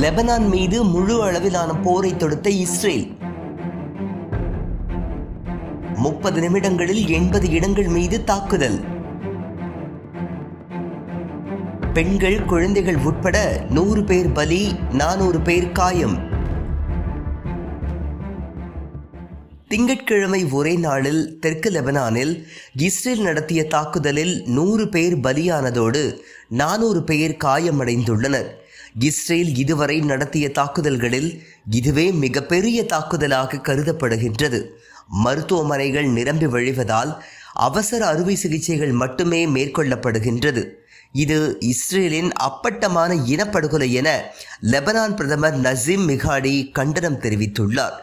Lebanon மீது முழு அளவிலான போரை தொடுத்த இஸ்ரேல் 30 நிமிடங்களில் 80 இடங்கள் மீது தாக்குதல். பெண்கள், குழந்தைகள் உட்பட 100 பேர் பலி, 400 பேர் காயம். திங்கட்கிழமை ஒரே நாளில் தெற்கு லெபனானில் இஸ்ரேல் நடத்திய தாக்குதலில் 100 பேர் பலியானதோடு 400 பேர் காயமடைந்துள்ளனர். இஸ்ரேல் இதுவரை நடத்திய தாக்குதல்களில் இதுவே மிகப்பெரிய தாக்குதலாக கருதப்படுகின்றது. மருத்துவமனைகள் நிரம்பி வழிவதால் அவசர அறுவை சிகிச்சைகள் மட்டுமே மேற்கொள்ளப்படுகின்றது. இது இஸ்ரேலின் அப்பட்டமான இனப்படுகொலை என லெபனான் பிரதமர் நசீம் மிகாடி கண்டனம் தெரிவித்துள்ளார்.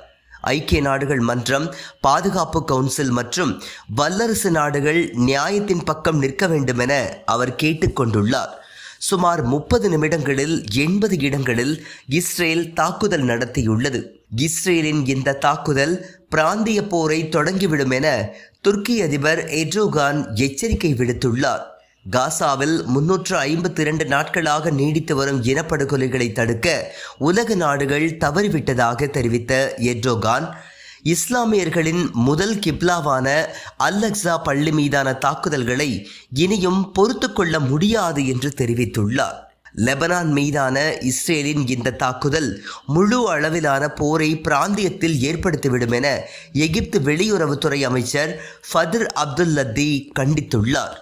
ஐக்கிய நாடுகள் மன்றம், பாதுகாப்பு கவுன்சில் மற்றும் வல்லரசு நாடுகள் நியாயத்தின் பக்கம் நிற்க வேண்டும் என அவர் கேட்டுக்கொண்டுள்ளார். சுமார் 30 நிமிடங்களில் 80 இடங்களில் இஸ்ரேல் தாக்குதல் நடத்தியுள்ளது. இஸ்ரேலின் இந்த தாக்குதல் பிராந்திய போரை தொடங்கிவிடும் என துருக்கி அதிபர் எர்டோகான் எச்சரிக்கை விடுத்துள்ளார். காசாவில் 352 நாட்களாக நீடித்து வரும் இனப்படுகொலைகளை தடுக்க உலக நாடுகள் தவறிவிட்டதாக தெரிவித்த எர்டோகான், இஸ்லாமியர்களின் முதல் கிப்லாவான அல் அக்ஸா பள்ளி மீதான தாக்குதல்களை இனியும் பொறுத்து கொள்ள முடியாது என்று தெரிவித்துள்ளார். லெபனான் மீதான இஸ்ரேலின் இந்த தாக்குதல் முழு அளவிலான போரை பிராந்தியத்தில் ஏற்படுத்திவிடும் என எகிப்து வெளியுறவுத்துறை அமைச்சர் ஃபத்ர் அப்துல்லத்தி கண்டித்துள்ளார்.